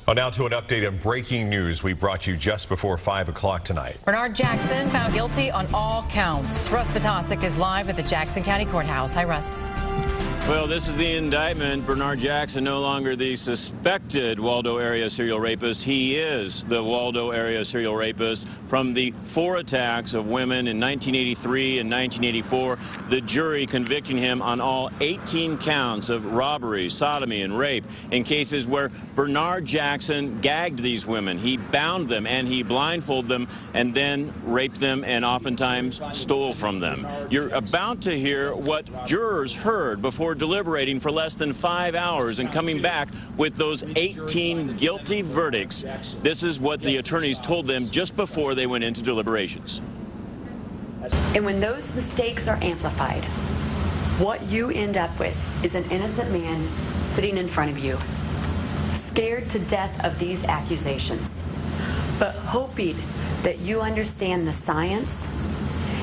Well, now to an update on breaking news we brought you just before 5 o'clock tonight. Bernard Jackson found guilty on all counts. Russ Potasic is live at the Jackson County Courthouse. Hi, Russ. Well, this is the indictment. Bernard Jackson no longer the suspected Waldo area serial rapist. He is the Waldo area serial rapist from the 4 attacks of women in 1983 and 1984. The jury convicting him on all 18 counts of robbery, sodomy, and rape in cases where Bernard Jackson gagged these women. He bound them and he blindfolded them and then raped them and oftentimes stole from them. You're about to hear what jurors heard before deliberating for less than 5 hours and coming back with those 18 guilty verdicts. This is what the attorneys told them just before they went into deliberations. And when those mistakes are amplified, what you end up with is an innocent man sitting in front of you, scared to death of these accusations, but hoping that you understand the science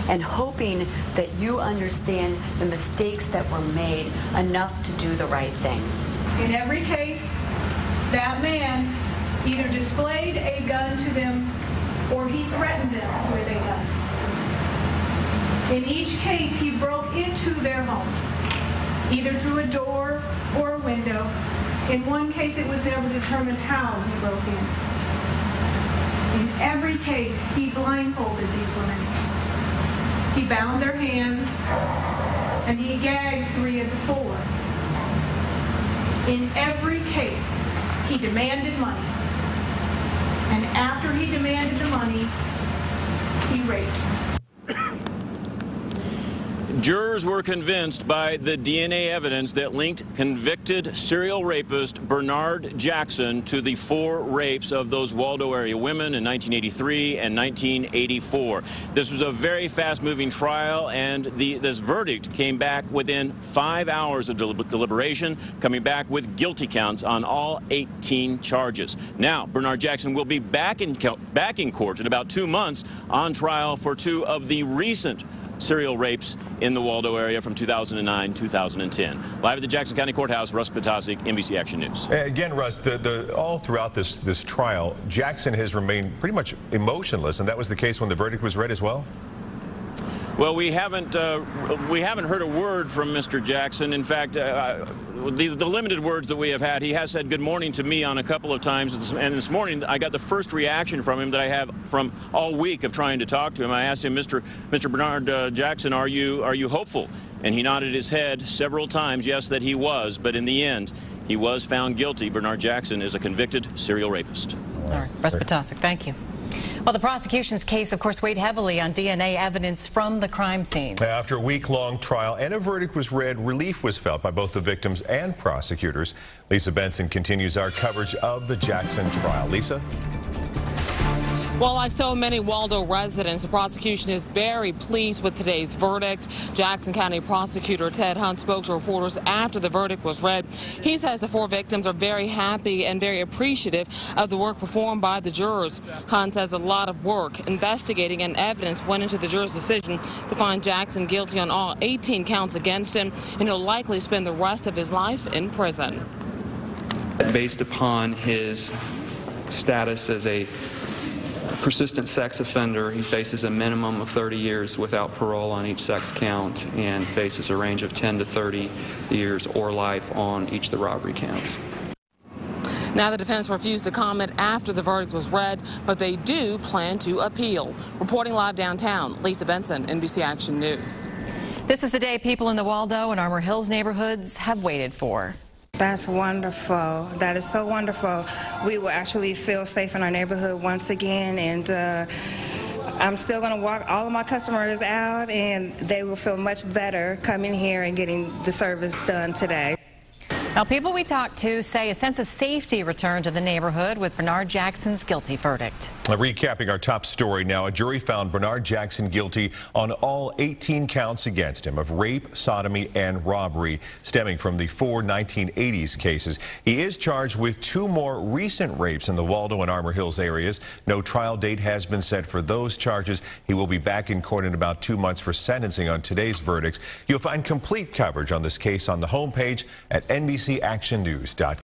and hoping that you understand the mistakes that were made enough to do the right thing. In every case, that man either displayed a gun to them or he threatened them with a gun. In each case, he broke into their homes, either through a door or a window. In one case, it was never determined how he broke in. In every case, he blindfolded these women. He bound their hands, and he gagged 3 of the 4. In every case, he demanded money. And after he demanded the money, he raped. Jurors were convinced by the DNA evidence that linked convicted serial rapist Bernard Jackson to the 4 rapes of those Waldo area women in 1983 and 1984. This was a very fast-moving trial, and this verdict came back within 5 hours of deliberation, coming back with guilty counts on all 18 charges. Now, Bernard Jackson will be back in court in about 2 months on trial for 2 of the recent serial rapes in the Waldo area from 2009-2010. Live at the Jackson County Courthouse, Russ Potasic, NBC Action News. Again, Russ, all throughout this trial, Jackson has remained pretty much emotionless, and that was the case when the verdict was read as well? Well, we haven't heard a word from Mr. Jackson. In fact, the limited words that we have had, he has said good morning to me on a couple of times, and this morning I got the first reaction from him that I have from all week of trying to talk to him. I asked him, Mr. Bernard Jackson, are you hopeful? And he nodded his head several times, yes, that he was, but in the end, he was found guilty. Bernard Jackson is a convicted serial rapist. All right, Russ Potasic, thank you. Well, the prosecution's case, of course, weighed heavily on DNA evidence from the crime scenes. After a week-long trial and a verdict was read, relief was felt by both the victims and prosecutors. Lisa Benson continues our coverage of the Jackson trial. Lisa? Well, like so many Waldo residents, the prosecution is very pleased with today's verdict. Jackson County Prosecutor Ted Hunt spoke to reporters after the verdict was read. He says the 4 victims are very happy and very appreciative of the work performed by the jurors. Hunt says a lot of work, investigating, and evidence went into the jurors' decision to find Jackson guilty on all 18 counts against him, and he'll likely spend the rest of his life in prison. Based upon his status as a persistent sex offender, he faces a minimum of 30 years without parole on each sex count and faces a range of 10 to 30 years or life on each of the robbery counts. Now, the defense refused to comment after the verdict was read, but they do plan to appeal. Reporting live downtown, Lisa Benson, NBC Action News. This is the day people in the Waldo and Armour Hills neighborhoods have waited for. That's wonderful. That is so wonderful. We will actually feel safe in our neighborhood once again, and I'm still going to walk all of my customers out, and they will feel much better coming here and getting the service done today. Now, people we talked to say a sense of safety returned to the neighborhood with Bernard Jackson's guilty verdict. Recapping our top story now, a jury found Bernard Jackson guilty on all 18 counts against him of rape, sodomy, and robbery stemming from the 4 1980s cases. He is charged with 2 more recent rapes in the Waldo and Armour Hills areas. No trial date has been set for those charges. He will be back in court in about 2 months for sentencing on today's verdicts. You'll find complete coverage on this case on the homepage at NBCActionNews.com.